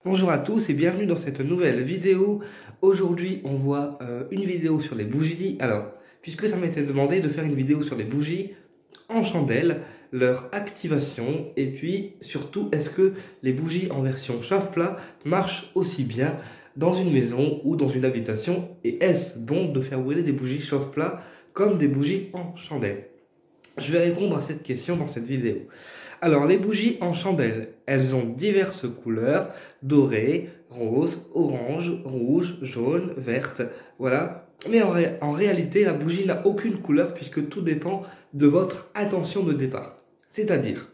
Bonjour à tous et bienvenue dans cette nouvelle vidéo. Aujourd'hui, on voit une vidéo sur les bougies. Alors, puisque ça m'était demandé de faire une vidéo sur les bougies en chandelle, leur activation et puis surtout, est-ce que les bougies en version chauffe-plat marchent aussi bien dans une maison ou dans une habitation et est-ce bon de faire brûler des bougies chauffe-plat comme des bougies en chandelle? Je vais répondre à cette question dans cette vidéo. Alors, les bougies en chandelle, elles ont diverses couleurs, dorées, rose, orange, rouge, jaune, verte, voilà. Mais en réalité, la bougie n'a aucune couleur puisque tout dépend de votre intention de départ. C'est-à-dire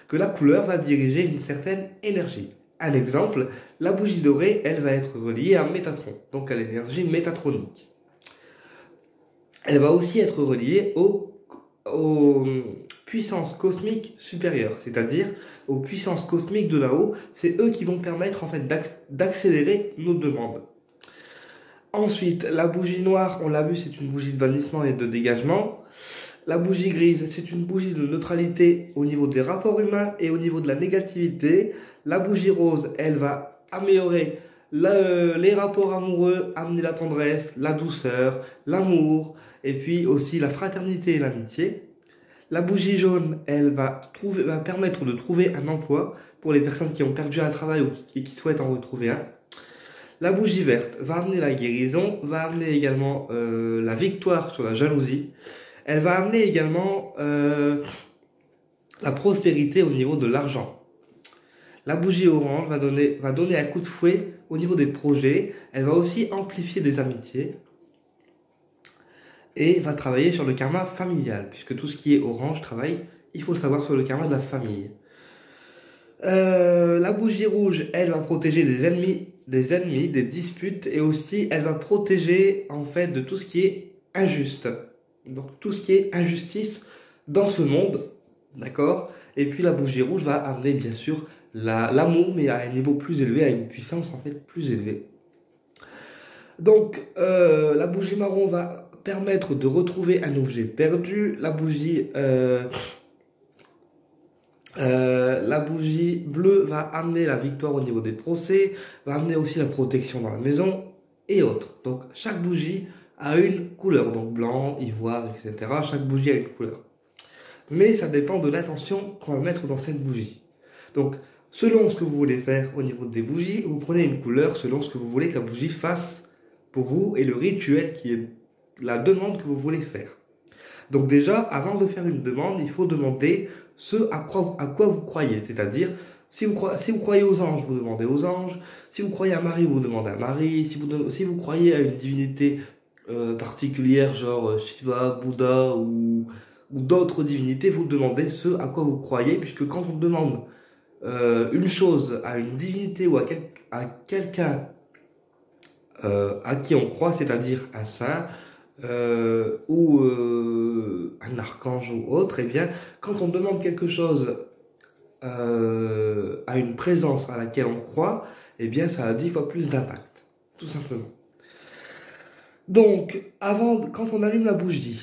que la couleur va diriger une certaine énergie. Un exemple, la bougie dorée, elle va être reliée à un métatron, donc à l'énergie métatronique. Elle va aussi être reliée aux puissances cosmiques supérieures, c'est-à-dire aux puissances cosmiques de là-haut. C'est eux qui vont permettre en fait d'accélérer nos demandes. Ensuite, la bougie noire, on l'a vu, c'est une bougie de bannissement et de dégagement. La bougie grise, c'est une bougie de neutralité au niveau des rapports humains et au niveau de la négativité. La bougie rose, elle va améliorer les rapports amoureux, amener la tendresse, la douceur, l'amour, et puis aussi la fraternité et l'amitié. La bougie jaune, elle va permettre de trouver un emploi pour les personnes qui ont perdu un travail et qui souhaitent en retrouver un. La bougie verte va amener la guérison, va amener également la victoire sur la jalousie. Elle va amener également la prospérité au niveau de l'argent. La bougie orange va donner un coup de fouet au niveau des projets. Elle va aussi amplifier des amitiés. Et va travailler sur le karma familial, puisque tout ce qui est orange travaille, il faut le savoir, sur le karma de la famille. La bougie rouge, elle va protéger des ennemis, des disputes, et aussi elle va protéger en fait de tout ce qui est injuste. Donc tout ce qui est injustice dans ce monde, d'accord? Et puis la bougie rouge va amener bien sûr l'amour, mais à un niveau plus élevé, à une puissance en fait plus élevée. Donc la bougie marron va permettre de retrouver un objet perdu. La bougie bleue va amener la victoire au niveau des procès, va amener aussi la protection dans la maison et autres. Donc chaque bougie a une couleur, donc blanc, ivoire, etc. Chaque bougie a une couleur. Mais ça dépend de l'intention qu'on va mettre dans cette bougie. Donc selon ce que vous voulez faire au niveau des bougies, vous prenez une couleur selon ce que vous voulez que la bougie fasse pour vous et le rituel qui est la demande que vous voulez faire. Donc déjà, avant de faire une demande, il faut demander ce à quoi vous croyez. C'est-à-dire, si vous croyez aux anges, vous demandez aux anges. Si vous croyez à Marie, vous demandez à Marie. Si vous croyez à une divinité particulière, genre Shiva, Bouddha ou d'autres divinités, vous demandez ce à quoi vous croyez, puisque quand on demande une chose à une divinité ou à quelqu'un à qui on croit, c'est-à-dire un saint, ou un archange ou autre, et bien, quand on demande quelque chose à une présence à laquelle on croit, et bien, ça a 10 fois plus d'impact, tout simplement. Donc, quand on allume la bougie,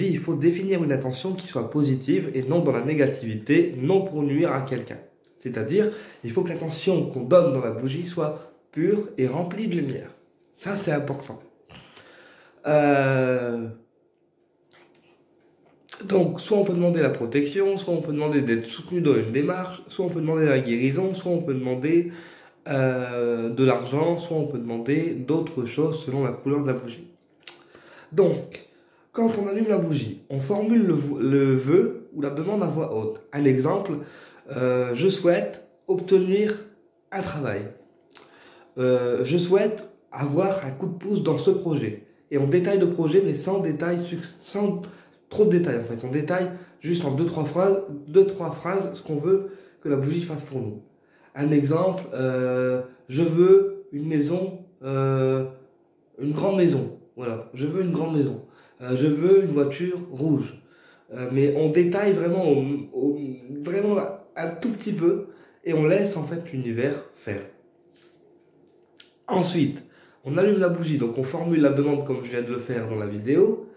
il faut définir une intention qui soit positive et non dans la négativité, non pour nuire à quelqu'un. C'est-à-dire, il faut que l'intention qu'on donne dans la bougie soit pure et remplie de lumière. Ça, c'est important. Donc, soit on peut demander la protection, soit on peut demander d'être soutenu dans une démarche, soit on peut demander la guérison, soit on peut demander de l'argent, soit on peut demander d'autres choses selon la couleur de la bougie. Donc, quand on allume la bougie, on formule le vœu ou la demande à voix haute. Un exemple, je souhaite obtenir un travail. Je souhaite avoir un coup de pouce dans ce projet. Et on détaille le projet, mais sans trop de détails en fait. On détaille juste en 2-3 phrases ce qu'on veut que la bougie fasse pour nous. Un exemple, je veux une maison, une grande maison. Voilà, je veux une grande maison. Je veux une voiture rouge. Mais on détaille vraiment, vraiment un tout petit peu et on laisse en fait l'univers faire. Ensuite, on allume la bougie, donc on formule la demande comme je viens de le faire dans la vidéo.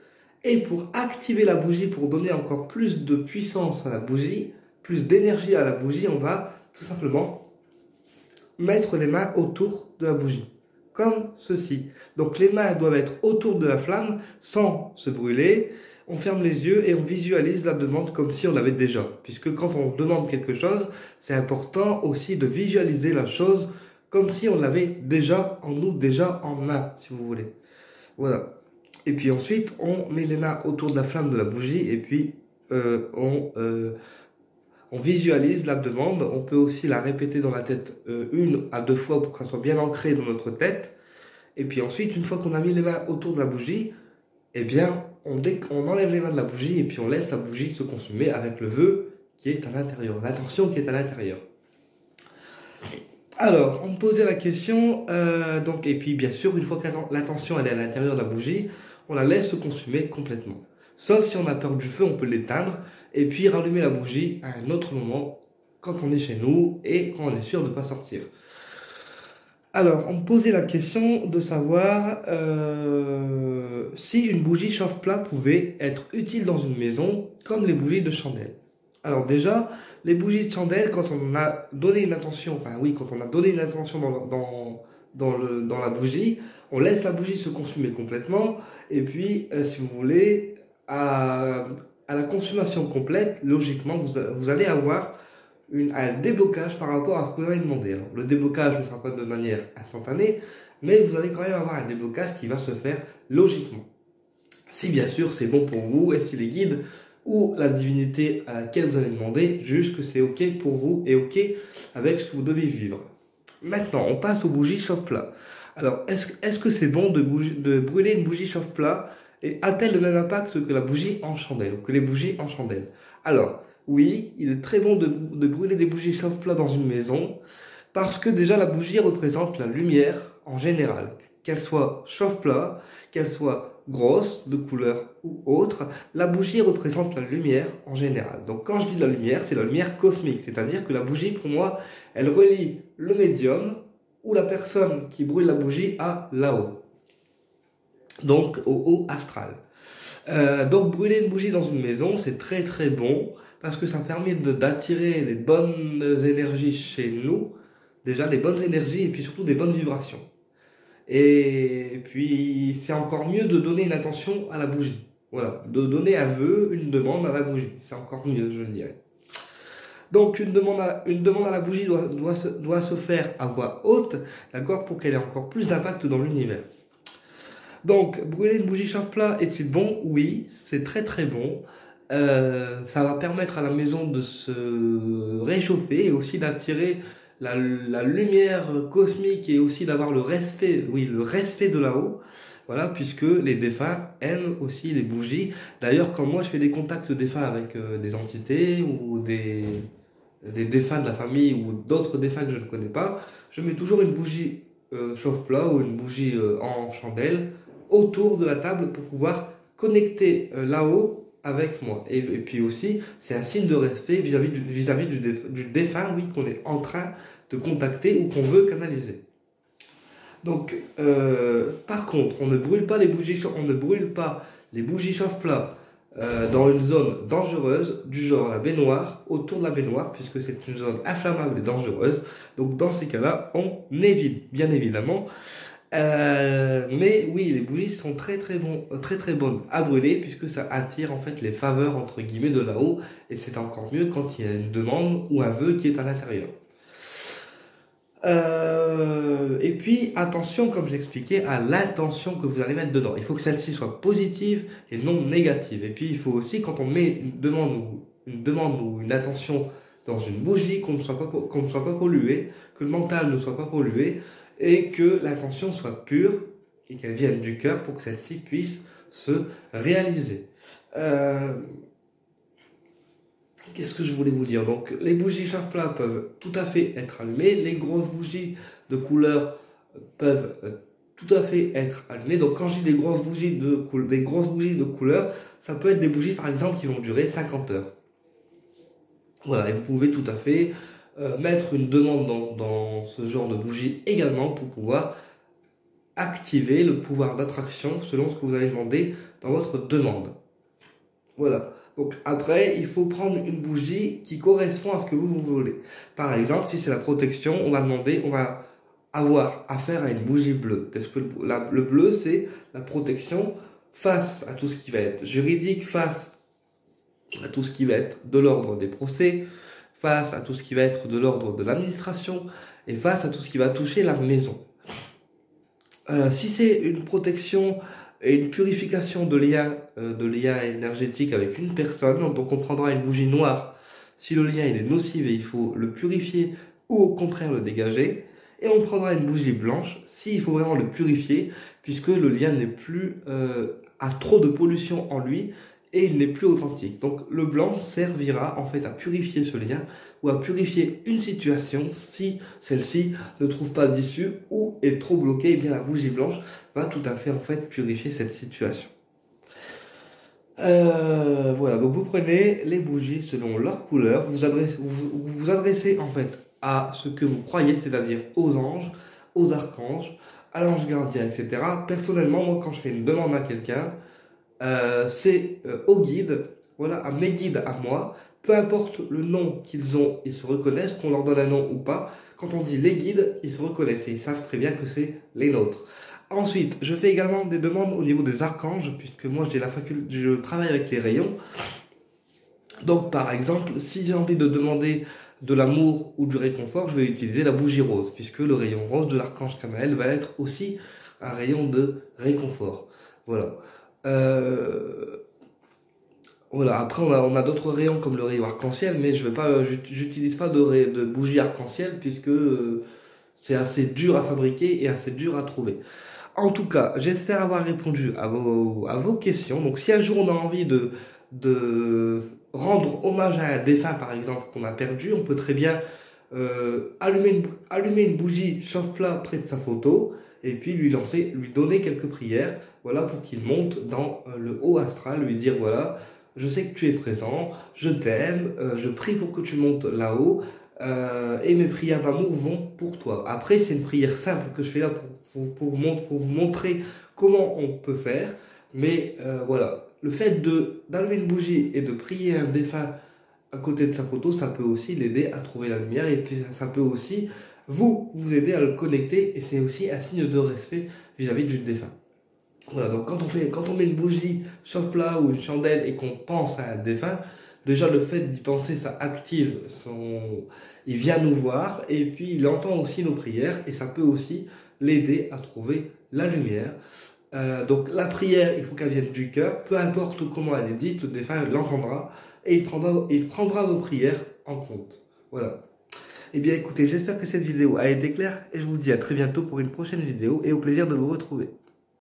Et pour activer la bougie, pour donner encore plus de puissance à la bougie, plus d'énergie à la bougie, on va tout simplement mettre les mains autour de la bougie, comme ceci. Donc les mains doivent être autour de la flamme sans se brûler. On ferme les yeux et on visualise la demande comme si on l'avait déjà. Puisque quand on demande quelque chose, c'est important aussi de visualiser la chose comme si on l'avait déjà en nous, déjà en main, si vous voulez. Voilà. Et puis ensuite, on met les mains autour de la flamme de la bougie et puis on visualise la demande. On peut aussi la répéter dans la tête 1 à 2 fois pour que ça soit bien ancré dans notre tête. Et puis ensuite, une fois qu'on a mis les mains autour de la bougie, eh bien, on enlève les mains de la bougie et puis on laisse la bougie se consumer avec le vœu qui est à l'intérieur, l'intention qui est à l'intérieur. Alors, on me posait la question, et puis bien sûr, une fois que l'intention elle est à l'intérieur de la bougie, on la laisse se consumer complètement. Sauf si on a peur du feu, on peut l'éteindre et puis rallumer la bougie à un autre moment quand on est chez nous et quand on est sûr de ne pas sortir. Alors, on me posait la question de savoir si une bougie chauffe-plat pouvait être utile dans une maison comme les bougies de chandelle. Alors déjà, les bougies de chandelle, quand on a donné une intention, quand on a donné une intention dans la bougie, on laisse la bougie se consumer complètement, et puis, si vous voulez, à la consommation complète, logiquement, vous allez avoir un déblocage par rapport à ce que vous avez demandé. Alors, le déblocage ne sera pas de manière instantanée, mais vous allez quand même avoir un déblocage qui va se faire logiquement. Si bien sûr c'est bon pour vous, et si les guides ou la divinité à laquelle vous avez demandé juge que c'est ok pour vous et ok avec ce que vous devez vivre. Maintenant, on passe aux bougies chauffe-plat. Alors, est-ce que c'est bon de brûler une bougie chauffe-plat et a-t-elle le même impact que la bougie en chandelle ou que les bougies en chandelle? Alors, oui, il est très bon de brûler des bougies chauffe-plat dans une maison parce que déjà la bougie représente la lumière en général, qu'elle soit chauffe-plat, qu'elle soit grosse, de couleur ou autre, la bougie représente la lumière en général. Donc quand je dis la lumière, c'est la lumière cosmique, c'est-à-dire que la bougie, pour moi, elle relie le médium ou la personne qui brûle la bougie à là-haut, donc au haut astral. Donc brûler une bougie dans une maison, c'est très très bon, parce que ça permet d'attirer les bonnes énergies chez nous, déjà des bonnes énergies et puis surtout des bonnes vibrations. Et puis, c'est encore mieux de donner une intention à la bougie. Voilà, de donner un vœu, une demande à la bougie. C'est encore mieux, je dirais. Donc, une demande à la bougie doit se faire à voix haute, d'accord, pour qu'elle ait encore plus d'impact dans l'univers. Donc, brûler une bougie chauffe-plat, est-il bon? Oui, c'est très très bon. Ça va permettre à la maison de se réchauffer et aussi d'attirer la lumière cosmique et aussi d'avoir le respect de là-haut, voilà, puisque les défunts aiment aussi les bougies. D'ailleurs, quand moi je fais des contacts défunts avec des entités ou des défunts de la famille ou d'autres défunts que je ne connais pas, je mets toujours une bougie chauffe-plat ou une bougie en chandelle autour de la table pour pouvoir connecter là-haut avec moi. Et puis aussi, c'est un signe de respect vis-à-vis du défunt, oui, qu'on est en train de contacter ou qu'on veut canaliser. Donc, par contre, on ne brûle pas les bougies chauffe-plat dans une zone dangereuse, du genre la baignoire, autour de la baignoire, puisque c'est une zone inflammable et dangereuse. Donc, dans ces cas-là, on évite, bien évidemment. Mais oui, les bougies sont très très bonnes à brûler puisque ça attire en fait les faveurs entre guillemets de là-haut et c'est encore mieux quand il y a une demande ou un vœu qui est à l'intérieur. Et puis attention, comme j'expliquais, à l'intention que vous allez mettre dedans. Il faut que celle-ci soit positive et non négative. Et puis il faut aussi, quand on met une demande ou une intention dans une bougie, qu'on ne soit pas pollué, que le mental ne soit pas pollué, et que l'intention soit pure et qu'elle vienne du cœur pour que celle-ci puisse se réaliser. Qu'est-ce que je voulais vous dire? Donc, les bougies chauffe-plat peuvent tout à fait être allumées, les grosses bougies de couleur peuvent tout à fait être allumées. Donc, quand je dis des grosses bougies de couleur, ça peut être des bougies par exemple qui vont durer 50 heures. Voilà, et vous pouvez tout à fait mettre une demande dans ce genre de bougie également pour pouvoir activer le pouvoir d'attraction selon ce que vous avez demandé dans votre demande. Voilà. Donc après, il faut prendre une bougie qui correspond à ce que vous voulez. Par exemple, si c'est la protection, on va avoir affaire à une bougie bleue. Parce que le bleu, c'est la protection face à tout ce qui va être juridique, face à tout ce qui va être de l'ordre des procès, face à tout ce qui va être de l'ordre de l'administration, et face à tout ce qui va toucher la maison. Si c'est une protection et une purification de liens énergétiques avec une personne, donc on prendra une bougie noire si le lien il est nocif et il faut le purifier ou au contraire le dégager, et on prendra une bougie blanche s'il faut vraiment le purifier puisque le lien n'est plus a trop de pollution en lui et il n'est plus authentique. Donc le blanc servira en fait à purifier ce lien ou à purifier une situation si celle-ci ne trouve pas d'issue ou est trop bloquée. Et bien la bougie blanche va tout à fait en fait purifier cette situation. Voilà, donc vous prenez les bougies selon leur couleur, vous adressez en fait à ce que vous croyez, c'est-à-dire aux anges, aux archanges, à l'ange gardien, etc. Personnellement, moi quand je fais une demande à quelqu'un, c'est au guide, voilà, à mes guides à moi, peu importe le nom qu'ils ont, ils se reconnaissent, qu'on leur donne un nom ou pas. Quand on dit les guides, ils se reconnaissent et ils savent très bien que c'est les nôtres. Ensuite, je fais également des demandes au niveau des archanges, puisque moi j'ai la faculté, je travaille avec les rayons. Donc par exemple, si j'ai envie de demander de l'amour ou du réconfort, je vais utiliser la bougie rose, puisque le rayon rose de l'archange Kamael va être aussi un rayon de réconfort. Voilà. Voilà, après on a d'autres rayons comme le rayon arc-en-ciel, mais j'utilise pas de bougie arc-en-ciel puisque c'est assez dur à fabriquer et assez dur à trouver. En tout cas, j'espère avoir répondu à vos questions. Donc si un jour on a envie de rendre hommage à un défunt par exemple qu'on a perdu, on peut très bien allumer une bougie chauffe-plat près de sa photo et puis lui donner quelques prières, voilà, pour qu'il monte dans le haut astral, lui dire voilà, je sais que tu es présent, je t'aime, je prie pour que tu montes là-haut, et mes prières d'amour vont pour toi. Après, c'est une prière simple que je fais là pour vous montrer comment on peut faire, mais voilà, le fait d'allumer une bougie et de prier un défunt à côté de sa photo, ça peut aussi l'aider à trouver la lumière, et puis ça peut aussi vous aider à le connecter, et c'est aussi un signe de respect vis-à-vis du défunt. Voilà, donc quand on met une bougie chauffe-plat ou une chandelle et qu'on pense à un défunt, déjà le fait d'y penser, ça active il vient nous voir et puis il entend aussi nos prières et ça peut aussi l'aider à trouver la lumière. Donc la prière, il faut qu'elle vienne du cœur, peu importe comment elle est dite, le défunt l'entendra et il prendra vos prières en compte. Voilà. Eh bien écoutez, j'espère que cette vidéo a été claire et je vous dis à très bientôt pour une prochaine vidéo et au plaisir de vous retrouver.